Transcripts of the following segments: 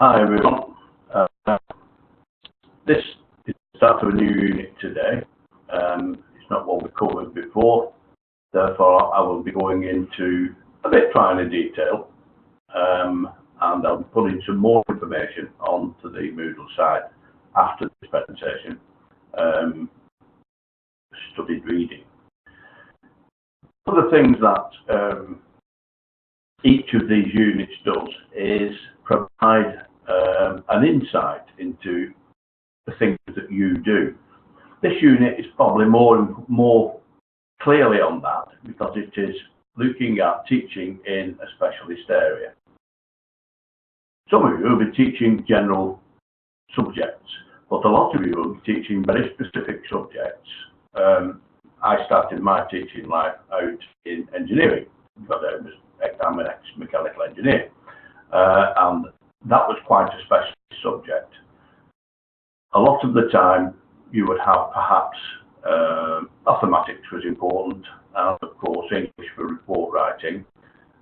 Hi everyone. This is the start of a new unit today. It's not what we covered before, therefore I will be going into a bit finer detail, and I'll be putting some more information onto the Moodle site after this presentation. Studied reading. One of the things that each of these units does is provide an insight into the things that you do. This unit is probably more clearly on that because it is looking at teaching in a specialist area. Some of you will be teaching general subjects, but a lot of you will be teaching very specific subjects. I started my teaching life out in engineering because I'm an ex-mechanical engineer, and that was quite a specialist subject. A lot of the time you would have perhaps mathematics was important, and of course English for report writing,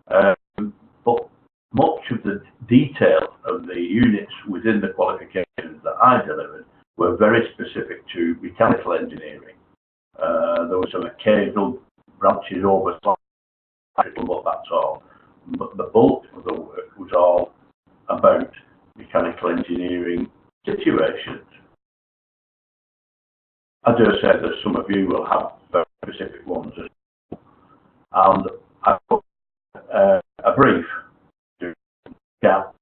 but much of the detail of the units within the qualifications that I delivered were very specific to mechanical engineering. There were some occasional branches over, but that's all. But the bulk of the work was all about mechanical engineering situations. I dare say that some of you will have very specific ones as well. And I put a brief to get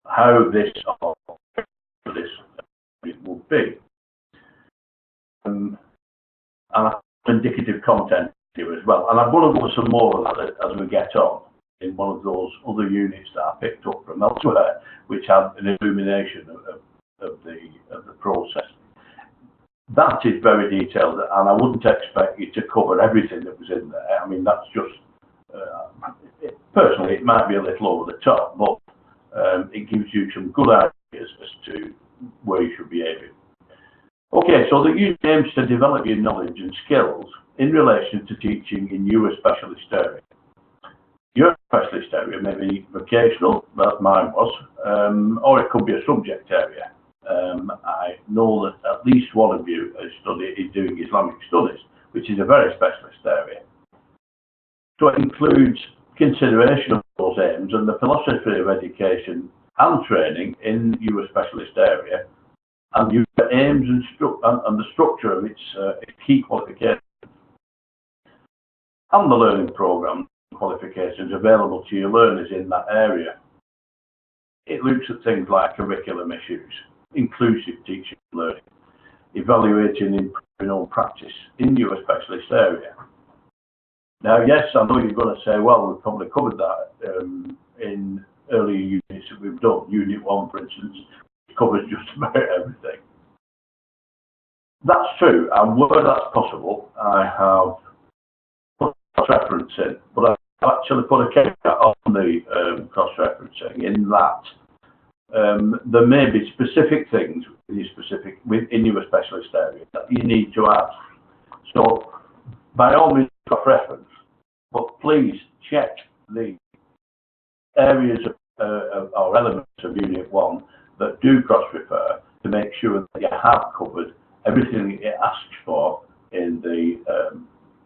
how this would be. And I have indicative content here as well. And I'm going to go some more of that as we get on in one of those other units that I picked up from elsewhere, which had an illumination of the process. That is very detailed, and I wouldn't expect you to cover everything that was in there. I mean, that's just, personally, it might be a little over the top, but it gives you some good ideas as to where you should be aiming. Okay, so the unit aims to develop your knowledge and skills in relation to teaching in your specialist area. Your specialist area may be vocational, that mine was, or it could be a subject area. I know that at least one of you is doing Islamic studies, which is a very specialist area. So it includes consideration of those aims and the philosophy of education and training in your specialist area, and your aims and the structure of its key qualifications, and the learning programme qualifications available to your learners in that area. It looks at things like curriculum issues, inclusive teaching and learning, evaluating and improving on practice in your specialist area. Now, yes, I know you're going to say, well, we've probably covered that in earlier units that we've done. Unit 1, for instance, covers just about everything. That's true, and where that's possible, I have put cross-reference in, but I've actually put a caveat on the cross-referencing in that there may be specific things in your specialist area that you need to ask. So, by all means, cross-reference, but please check the areas or elements of Unit 1 that do cross-refer to make sure that you have covered everything that it asks for in the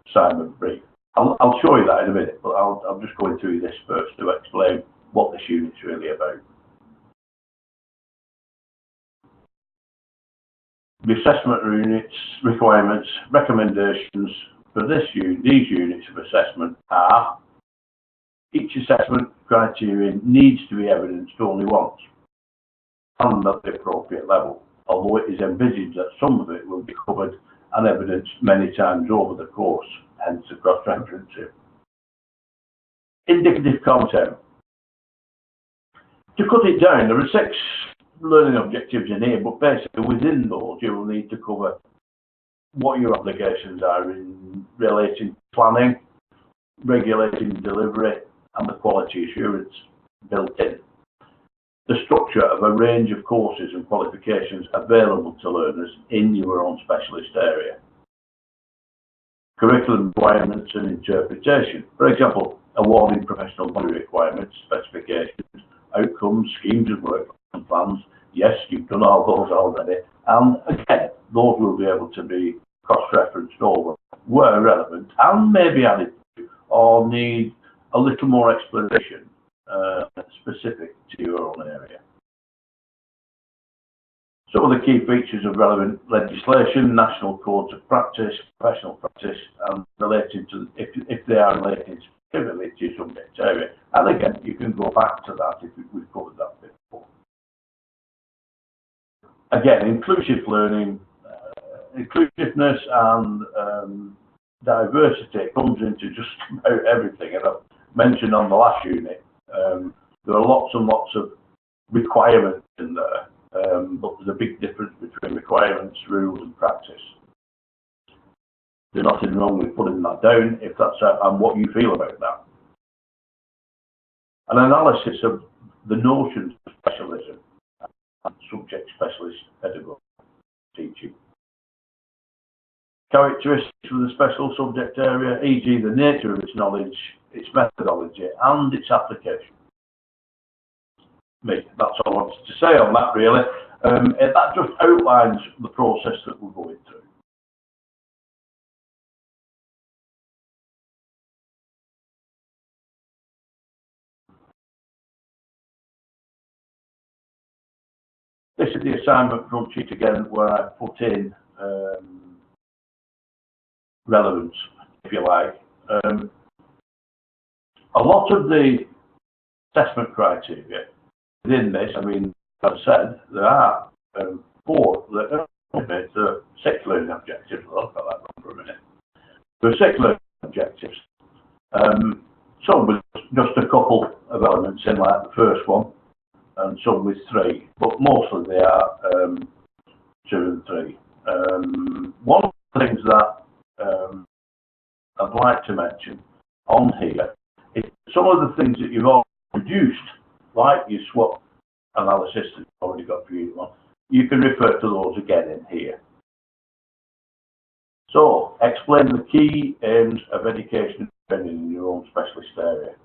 assignment brief. I'll show you that in a minute, but I'm just going through this first to explain what this unit's really about. The assessment units, requirements, recommendations for these units of assessment are: each assessment criterion needs to be evidenced only once and at the appropriate level, although it is envisaged that some of it will be covered and evidenced many times over the course, hence the cross-referencing. Indicative content. To cut it down, there are 6 learning objectives in here, but basically within those you will need to cover what your obligations are in relating to planning, regulating delivery, and the quality assurance built in. The structure of a range of courses and qualifications available to learners in your own specialist area. Curriculum requirements and interpretation. For example, awarding professional body requirements, specifications, outcomes, schemes of work and plans. Yes, you've done all those already. And again, those will be able to be cross-referenced over where relevant and maybe added to or need a little more explanation specific to your own area. Some of the key features of relevant legislation, national codes of practice, professional practice, and related to, if they are related specifically to your subject area. And again, you can go back to that if we've covered that before. Again, inclusive learning, inclusiveness and diversity comes into just about everything. And I've mentioned on the last unit, there are lots and lots of requirements in there. But there's a big difference between requirements, rules and practice. There's nothing wrong with putting that down if that's and what you feel about that. An analysis of the notions of specialism and subject specialist pedagogy teaching. Characteristics of the special subject area, e.g. the nature of its knowledge, its methodology and its application. That's all I wanted to say on that really. That just outlines the process that we're going through. This is the assignment front sheet again where I put in relevance, if you like. A lot of the assessment criteria within this, I mean, as I said, there are 4 that are 6 learning objectives. I'll got that wrong for a minute. There are 6 learning objectives. Some with just a couple of elements in, like the first one, and some with 3, but mostly they are 2 and 3. One of the things that I'd like to mention on here is some of the things that you've already produced, like your SWOT analysis that you've already got for you. You can refer to those again in here. So, explain the key aims of education and training in your own specialist area.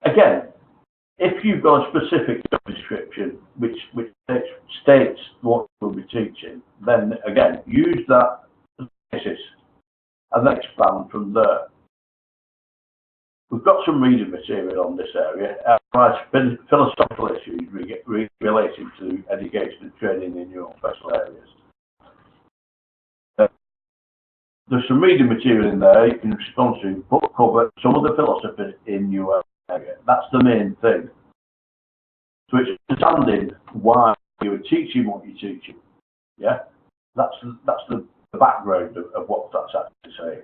Again, if you've got a specific job description which states what you'll be teaching, then again, use that as a basis and then expand from there. We've got some reading material on this area, philosophical issues relating to education and training in your own special areas. There's some reading material in there you can respond to, book cover, some of the philosophy in your area. That's the main thing. So it's understanding why you're teaching what you're teaching. Yeah, that's the background of what that's actually saying.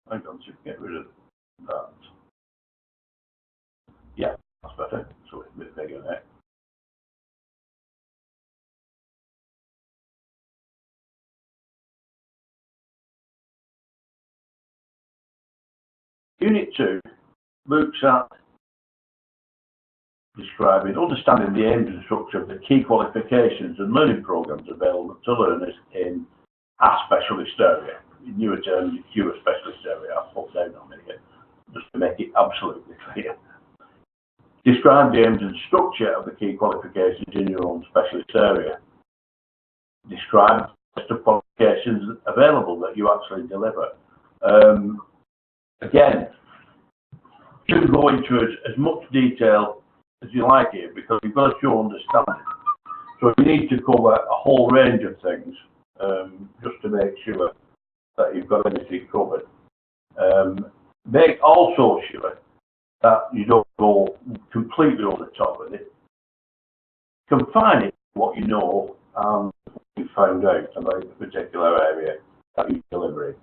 I'm going to get rid of that. Yeah, that's better. So it's a bit bigger there. Unit 2 looks at describing, understanding the aims and structure of the key qualifications and learning programs available to learners in a specialist area. In newer terms, your specialist area, I'll put down on it just to make it absolutely clear. Describe the aims and structure of the key qualifications in your own specialist area. Describe the list of qualifications available that you actually deliver. Again, you can go into as much detail as you like here because you've got to show understanding. So you need to cover a whole range of things just to make sure that you've got everything covered. Make also sure that you don't go completely over the top with it. Confine it to what you know and what you found out about the particular area that you're delivering.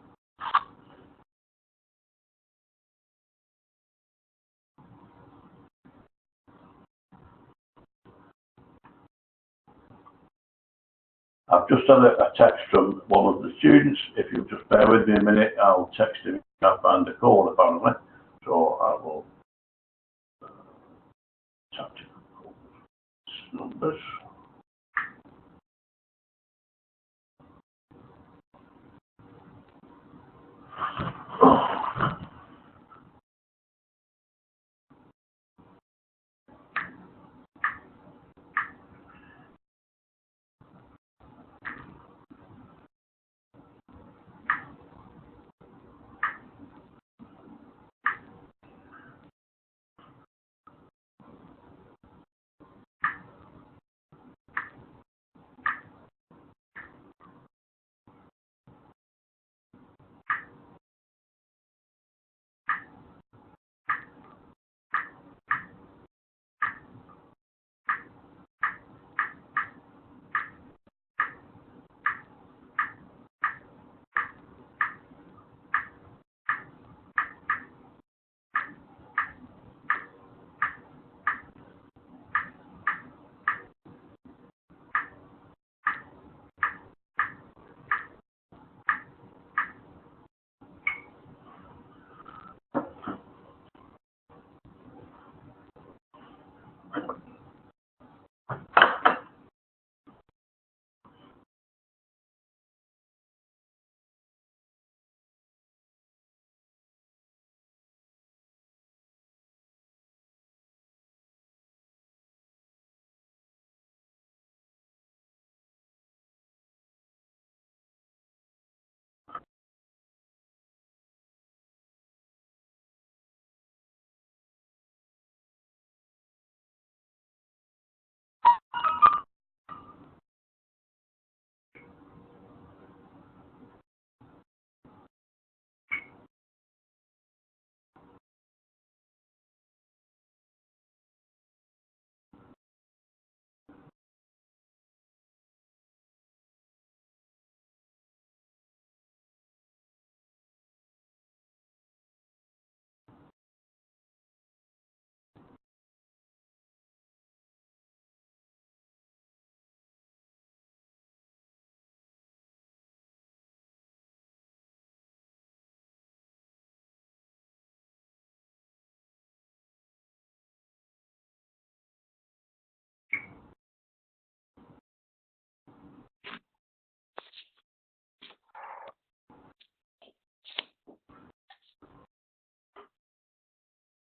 I've just had a text from one of the students. If you'll just bear with me a minute, I'll text him. I found a call apparently, so I will tactical numbers.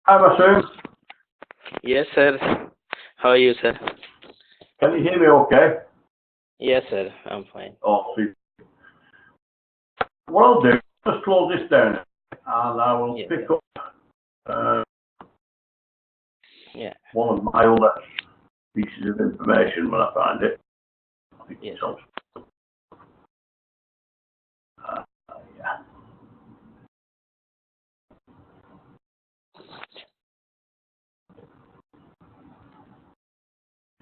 Hi, Masoom. Yes, sir. How are you, sir? Can you hear me okay? Yes, sir. I'm fine. Oh, super. What I'll do, just close this down and I will Yes, pick sir. up uh, Yeah. one of my other pieces of information when I find it. I think Yes, it's sir. on. Yeah.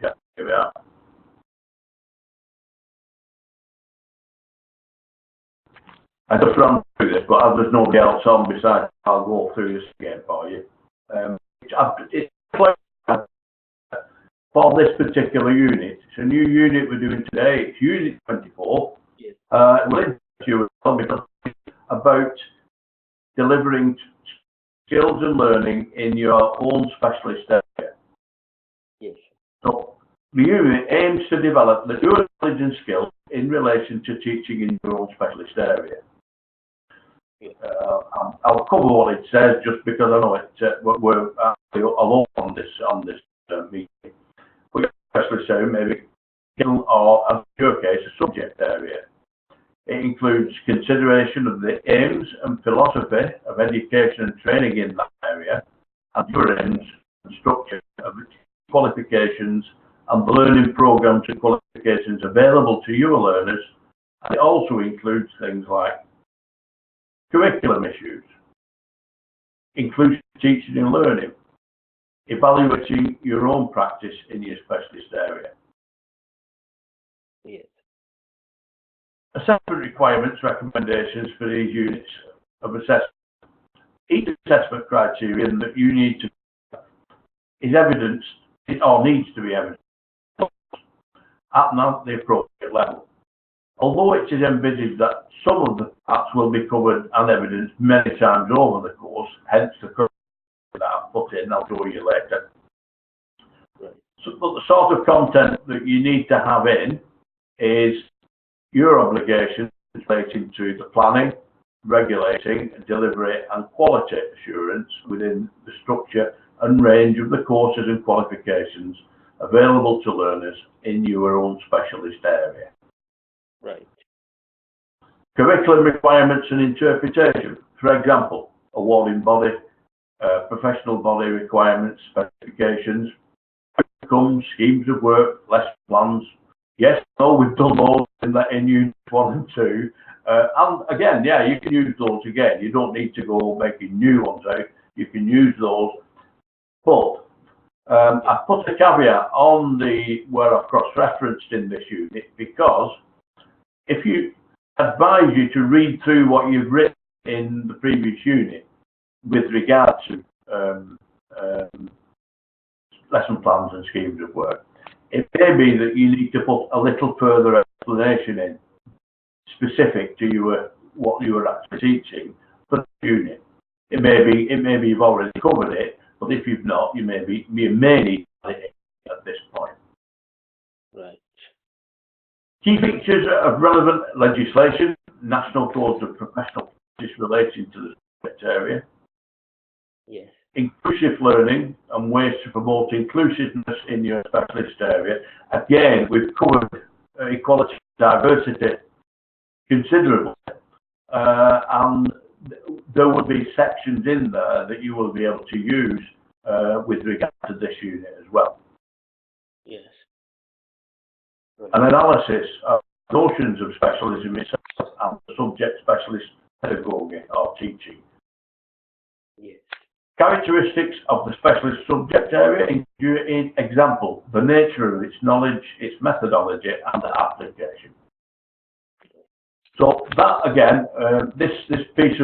Yeah, here we are. I just ran through this, but as there's nobody else on besides, I'll go through this again for you. It's for this particular unit. It's a new unit we're doing today. It's Unit 24. Yes. Will interest you as well because it's about delivering skills and learning in your own specialist area. Yes. So the unit aims to develop the your knowledge and skills in relation to teaching in your own specialist area. Yes. I'll cover what it says just because I know we're actually alone on this meeting. But your specialist area maybe skill or, in your case, a subject area. It includes consideration of the aims and philosophy of education and training in that area, and your aims and structure of its qualifications and the learning programs and qualifications available to your learners. And it also includes things like curriculum issues, inclusive teaching and learning, evaluating your own practice in your specialist area. Yes. Assessment requirements, recommendations for these units of assessment. Each assessment criterion that you need to is evidenced or needs to be evidenced at the appropriate level. Although it is envisaged that some of the parts will be covered and evidenced many times over the course, hence the curriculum that I've put in, I'll show you later. Right. So, but the sort of content that you need to have in is your obligations relating to the planning, regulating, delivery and quality assurance within the structure and range of the courses and qualifications available to learners in your own specialist area. Right. Curriculum requirements and interpretation. For example, awarding body, professional body requirements, specifications, outcomes, schemes of work, lesson plans. Yes, no, we've done those in Unit 1 and 2. And again, yeah, you can use those again. You don't need to go making new ones out. You can use those. But I put a caveat on where I've cross-referenced in this unit because if you advise you to read through what you've written in the previous unit with regard to lesson plans and schemes of work, it may be that you need to put a little further explanation in, specific to what you were actually teaching for the unit. It may be you've already covered it, but if you've not, you may need it at this point. Right. Key features of relevant legislation, national codes of professional practice relating to the subject area. Yes. Inclusive learning and ways to promote inclusiveness in your specialist area. Again, we've covered equality and diversity considerably, and there will be sections in there that you will be able to use with regard to this unit as well. Yes. Right. An analysis of notions of specialism itself and the subject specialist pedagogy or teaching. Yes. Characteristics of the specialist subject area, in example, the nature of its knowledge, its methodology, and the application. So that again, this piece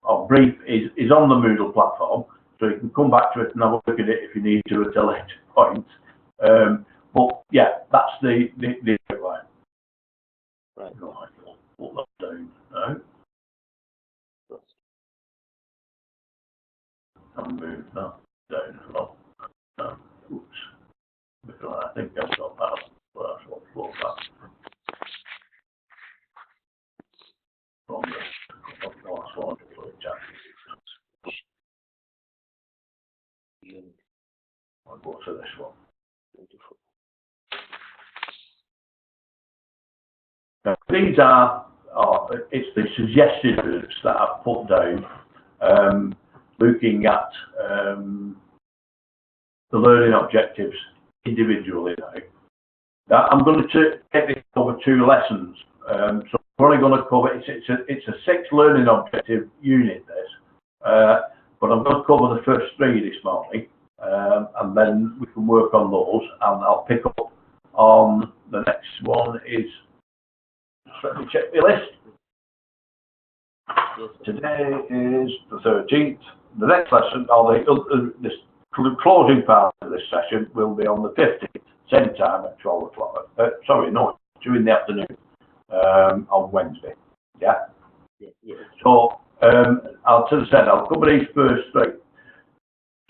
of brief is on the Moodle platform, so you can come back to it and have a look at it if you need to at a later point. But yeah, that's the outline. Right. Put that down now. And move that down a lot. Oops. Because I think I've got that. Well, that's what flow that from the last one to the chat. 24 to this one. 24. Now, these are, it's the suggested routes that I've put down, looking at the learning objectives individually now. Now, I'm going to take this over 2 lessons. So we're only going to cover, it's a 6 learning objective unit, this. But I'm going to cover the first 3 this morning, and then we can work on those, and I'll pick up on the next one is, let me check the list. Yes, Today is the 13th. The next lesson, or this closing part of this session, will be on the 15th, same time at 12 o'clock. Sorry, no, 2 in the afternoon on Wednesday. Yeah? yes. So, I'll cover these first 3.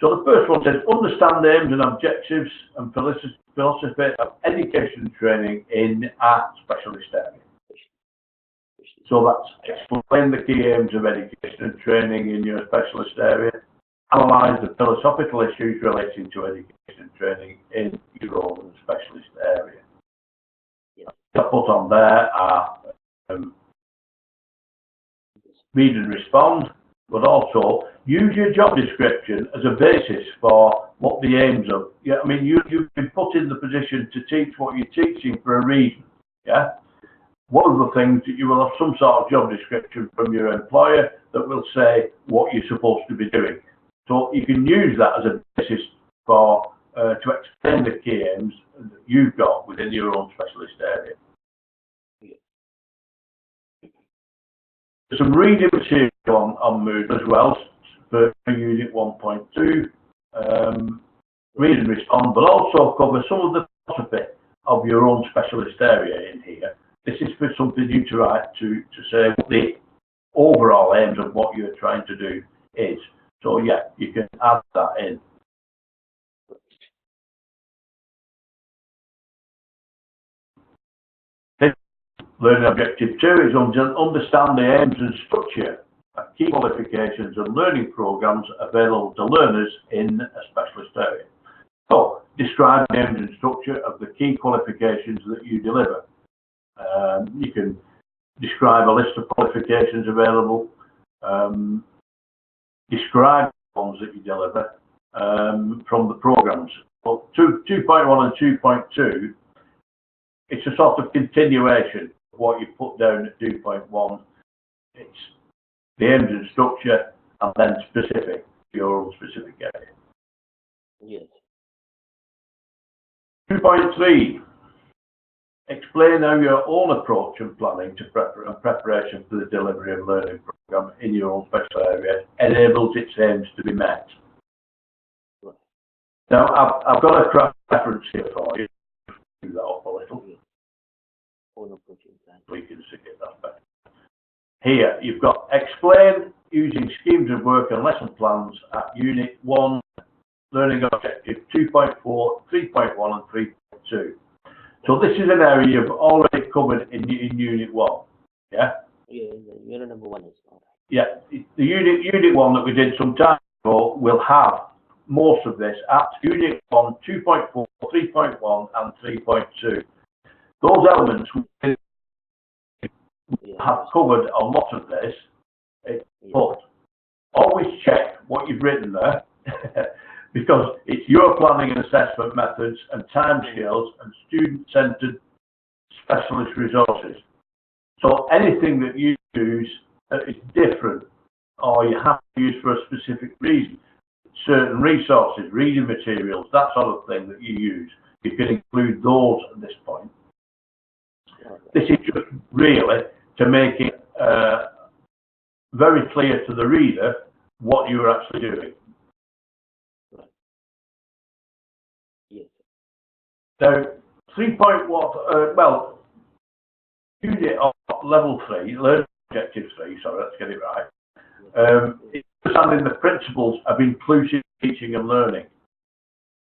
So the first one says, understand the aims and objectives and philosophy of education and training in a specialist area. So that's explain the key aims of education and training in your specialist area, analyse the philosophical issues relating to education and training in your own specialist area. Yes. I put on there are read and respond, but also use your job description as a basis for what the aims of. Yeah, I mean, you've been put in the position to teach what you're teaching for a reason. Yeah. One of the things that you will have some sort of job description from your employer that will say what you're supposed to be doing. So you can use that as a basis for to explain the key aims that you've got within your own specialist area. There's some reading material on Moodle as well for Unit 1.2. Read and respond, but also cover some of the philosophy of your own specialist area in here. This is for something you to write to say what the overall aims of what you're trying to do is. So yeah, you can add that in. Learning objective 2 is understand the aims and structure of key qualifications and learning programs available to learners in a specialist area. So describe the aims and structure of the key qualifications that you deliver. You can describe a list of qualifications available, describe the ones that you deliver from the programs. Well, 2.1 and 2.2, it's a sort of continuation of what you put down at 2.1. It's the aims and structure, and then specific, your own specific area. Yes. 2.3. Explain how your own approach and planning to preparation for the delivery of learning program in your own special area enables its aims to be met. Right. Now, I've got a craft reference here for you. Do that up a little. Own approach and plan. We can see it that better. Here, you've got explain using schemes of work and lesson plans at Unit 1, Learning Objective 2.4, 3.1 and 3.2. So this is an area you've already covered in Unit 1, yeah? Yeah, unit number 1 is all right. Yeah, the Unit 1 that we did some time ago will have most of this at Unit 1, 2.4, 3.1 and 3.2. Those elements have covered a lot of this, but always check what you've written there because it's your planning and assessment methods and timescales and student-centered specialist resources. So anything that you use that is different or you have to use for a specific reason, certain resources, reading materials, that sort of thing that you use, you can include those at this point. This is just really to make it very clear to the reader what you're actually doing. Yes. So 3.1, well, unit of level 3, learning objective 3, sorry, let's get it right. Understanding the principles of inclusive teaching and learning.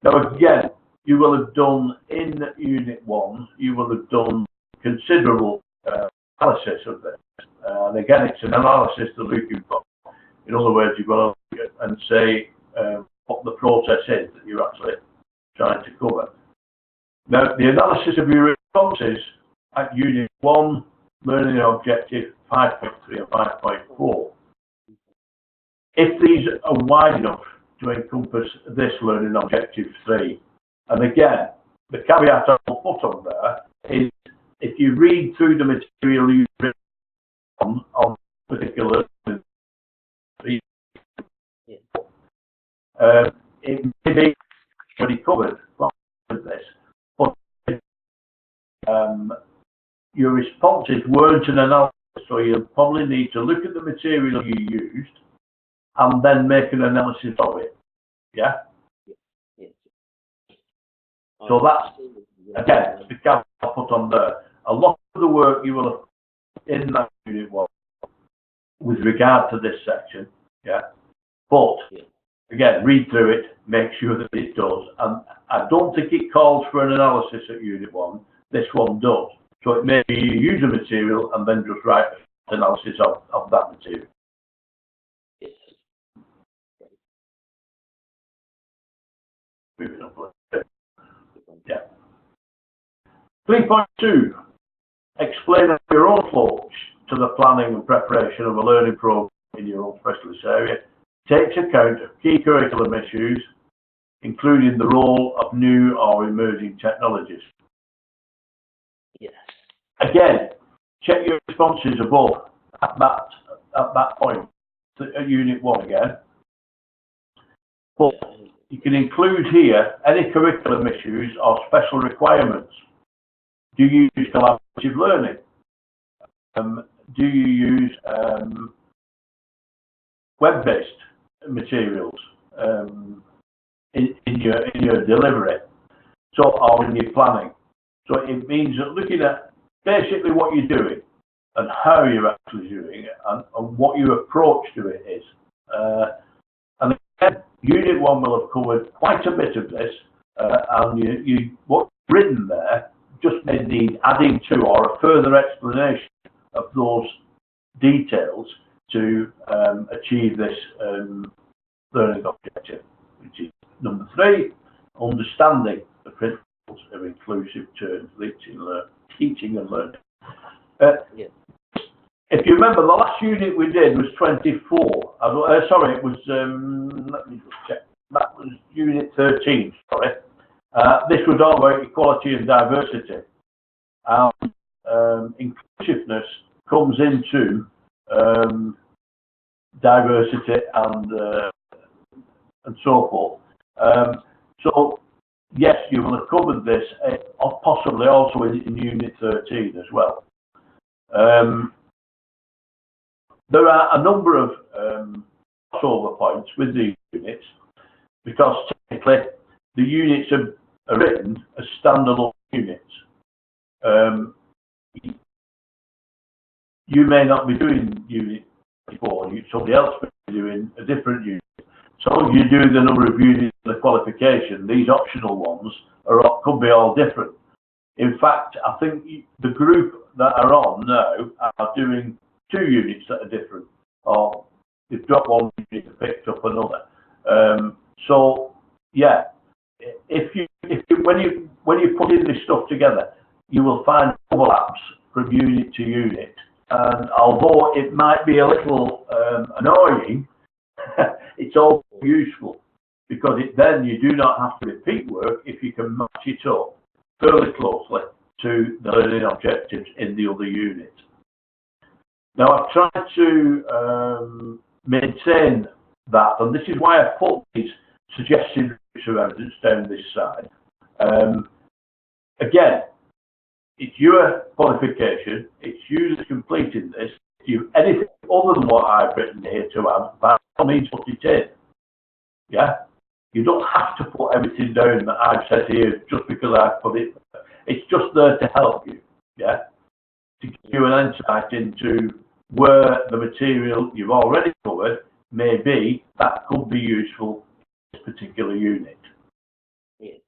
Now again, you will have done in Unit 1, you will have done considerable analysis of this. And again, it's an analysis they're looking for. In other words, you've got to look at and say what the process is that you're actually trying to cover. Now, the analysis of your responses at Unit 1, Learning Objective 5.3 and 5.4, if these are wide enough to encompass this Learning Objective 3, and again, the caveat I'll put on there is if you read through the material you've written on particular it may be already covered with this, but your responses weren't an analysis, so you'll probably need to look at the material you used and then make an analysis of it. Yeah? Yes. So that's, again, the caveat I'll put on there. A lot of the work you will have in that Unit 1 with regard to this section, yeah? But, again, read through it, make sure that it does. And I don't think it calls for an analysis at Unit 1. This one does. So it may be you use a material and then just write an analysis of that material. Yes. Moving on. Yeah. 3.2. Explain your own approach to the planning and preparation of a learning program in your own specialist area. Takes account of key curriculum issues, including the role of new or emerging technologies. Yes. Again, check your responses above at that point at Unit 1 again. But you can include here any curriculum issues or special requirements. Do you use collaborative learning? Do you use web-based materials in your delivery? So, or in your planning. So it means that looking at basically what you're doing and how you're actually doing it and what your approach to it is. And again, Unit 1 will have covered quite a bit of this, and what's written there just may need adding to or a further explanation of those details to achieve this learning objective, which is number 3, understanding the principles of inclusive terms, teaching and learning. Yes. If you remember, the last unit we did was 24. Sorry, it was, let me just check. That was Unit 13, sorry. This was all about equality and diversity. Inclusiveness comes into diversity and so forth. So, yes, you will have covered this, possibly also in Unit 13 as well. There are a number of crossover points with these units because technically the units are written as standalone units. You may not be doing Unit 4, somebody else may be doing a different unit. So you do the number of units in the qualification, these optional ones could be all different. In fact, I think the group that are on now are doing 2 units that are different, or they've dropped one unit and picked up another. So yeah, when you put in this stuff together, you will find overlaps from unit to unit. And although it might be a little annoying, it's also useful because then you do not have to repeat work if you can match it up fairly closely to the learning objectives in the other unit. Now I've tried to maintain that, and this is why I put these suggested routes of evidence down this side. Again, it's your qualification, it's you that's completing this. If you have anything other than what I've written here to add, by all means put it in. Yeah? You don't have to put everything down that I've said here just because I've put it there. It's just there to help you. Yeah? To give you an insight into where the material you've already covered may be that could be useful in this particular unit. Yes.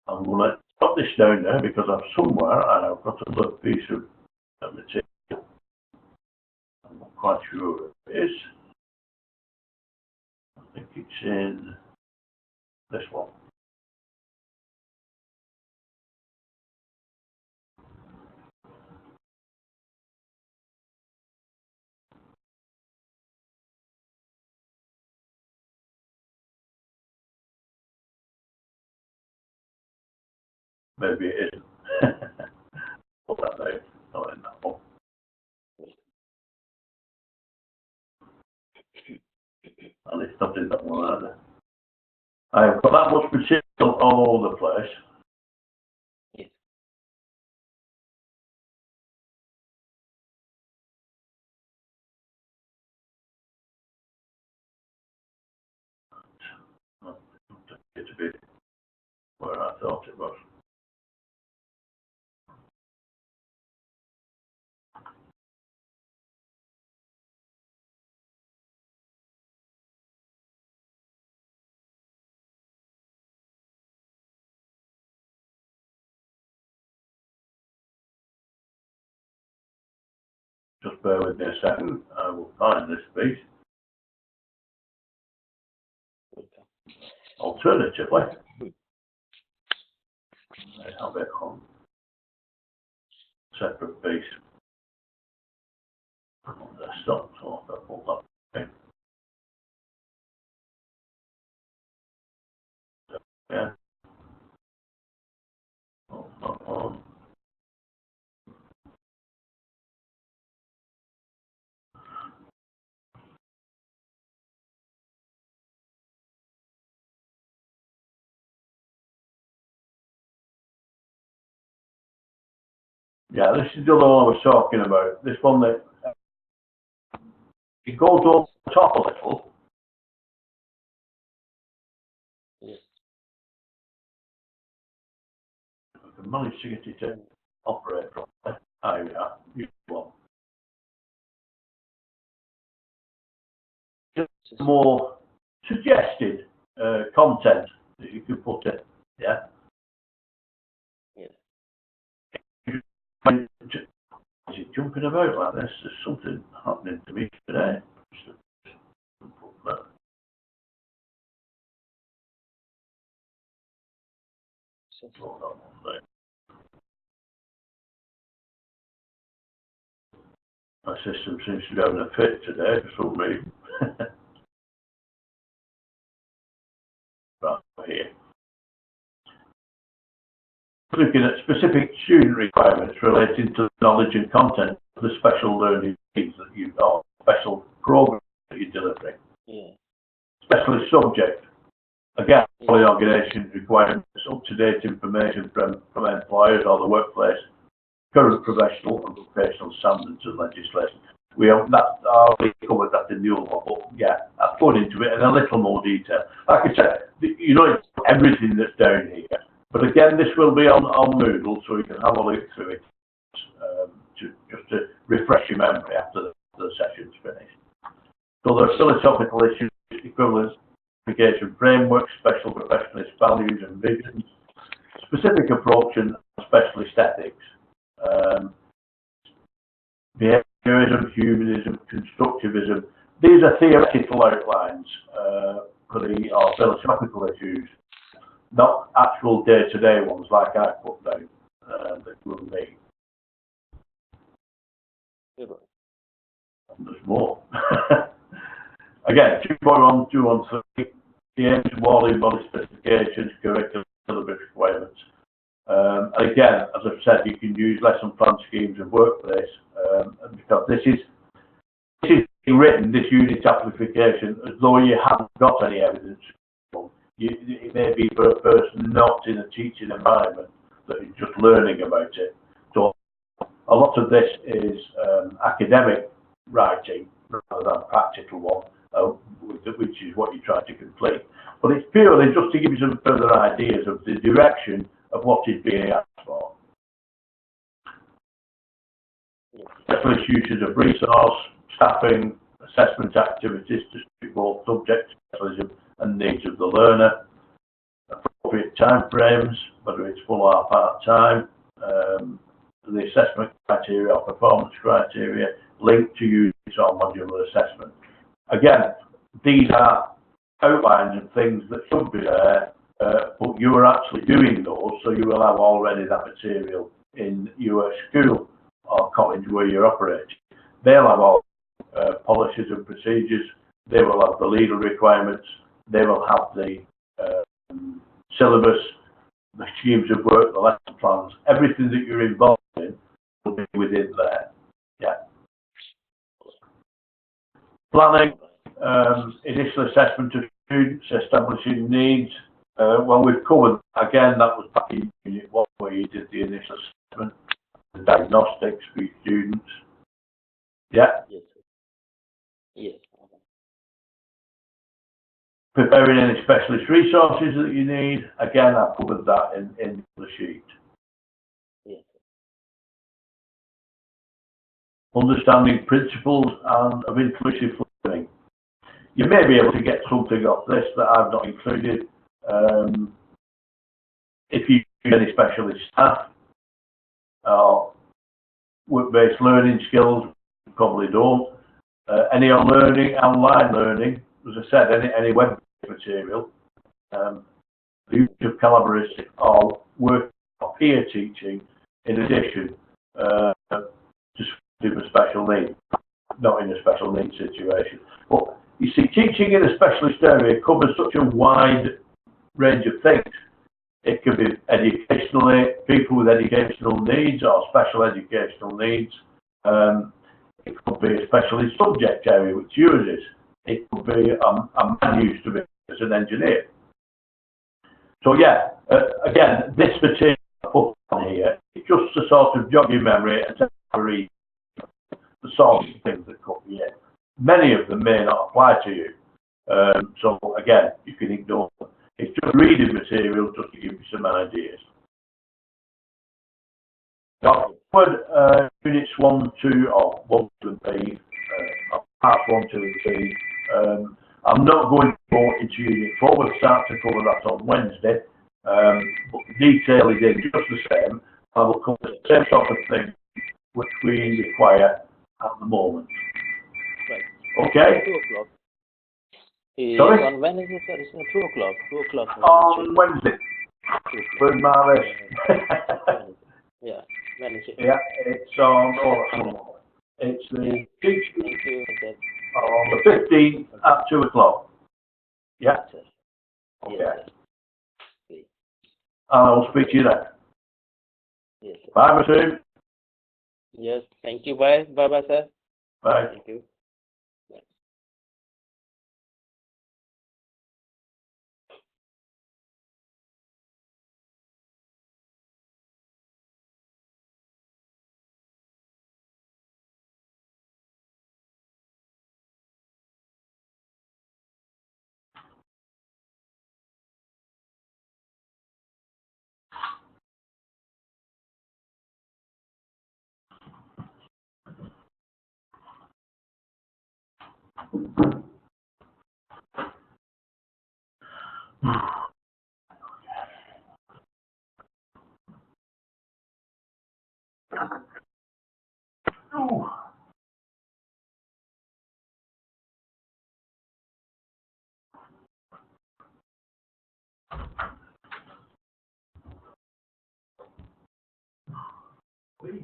I'm going to put this down now because I'm somewhere and I've got another piece of material. I'm not quite sure where it is. I think it's in this one. maybe it isn't. Put that there, not in that one. And it's not in that one either. I've got that much material all over the place. Yes. It to be where I thought it was. Just bear with me a second, I will find this piece. Alternatively, I have it on separate piece on the desktop, so I'll pull that in. Yeah. On. Yeah, this is the other one I was talking about. This one that it goes over the top a little. Yes. I can manage to get it to operate properly. You want just more suggested content that you can put in. Yeah. Yes. Is it jumping about like this? There's something happening to me today. Hold on one second. My system seems to be having a fit today for some reason. Right here. Looking at specific student requirements relating to knowledge and content of the special learning needs that you or special program that you're delivering. Yeah. Specialist subject. Again, all the organisation requirements, up-to-date information from employers or the workplace, current professional and vocational standards and legislation. We have that already covered that in the other one, but yeah, I've gone into it in a little more detail. Like I said, you know, it's everything that's down here. But again, this will be on Moodle, so you can have a look through it just to refresh your memory after the session's finished. So there are philosophical issues, equivalence, qualification framework, special professionalist values and visions, specific approach and specialist ethics, behaviorism, humanism, constructivism. These are theoretical outlines for the philosophical issues, not actual day-to-day ones like I put down that will be. And there's more. Again, 2.1, 2.13, the aims of all body specifications, curriculum, syllabus requirements. And again, as I've said, you can use lesson plan schemes and workplace because this is written, this unit application, as though you haven't got any evidence. It may be for a person not in a teaching environment that is just learning about it. So a lot of this is academic writing rather than practical one, which is what you try to complete. But it's purely just to give you some further ideas of the direction of what is being asked for. Specialist uses of resource, staffing, assessment activities to suit both subject specialism and needs of the learner, appropriate time frames, whether it's full or part-time, the assessment criteria or performance criteria linked to units or modular assessment. Again, these are outlines of things that should be there, but you are actually doing those, so you will have already that material in your school or college where you're operating. They'll have all policies and procedures, they will have the legal requirements, they will have the syllabus, the schemes of work, the lesson plans, everything that you're involved in will be within there. Yeah. Planning, initial assessment of students, establishing needs. Well, we've covered, again, that was back in Unit 1 where you did the initial assessment, the diagnostics for your students. Yeah? Yes. Yes. Preparing any specialist resources that you need. Again, I covered that in the sheet. Yes. Understanding principles and of inclusive learning. You may be able to get something off this that I've not included. If you use any specialist staff or work-based learning skills, you probably don't. Any online learning, as I said, any web material, the use of collaborative or work or peer teaching in addition to students with special needs, not in a special needs situation. But you see, teaching in a specialist area covers such a wide range of things. It could be educationally, people with educational needs or special educational needs. It could be a specialist subject area, which yours is. It could be, a man used to be as an engineer. So yeah, again, this material I put on here, it's just to sort of jog your memory and to read the sort of things that come here. Many of them may not apply to you. So again, you can ignore them. It's just reading material just to give you some ideas. Now, units 1, 2, or 1, 2, and 3, parts 1, 2, and 3. I'm not going to go into unit 4. We'll start to cover that on Wednesday. But the detail is in just the same. I will cover the same sort of thing which we require at the moment. Right. Okay? 2 o'clock. Sorry? On Wednesday, sir, it's 2 o'clock. 2 o'clock. On Wednesday. With Marvis. Yeah, Wednesday. Yeah, it's on. It's the Thank you, sir. on the 15th at 2 o'clock. Yeah. Yes, sir. Okay. Yes, sir. I'll speak to you then. Yes, sir. Bye, Masoom. Yes, thank you. Bye. Bye, sir. Bye. Thank you. Ooh. Please.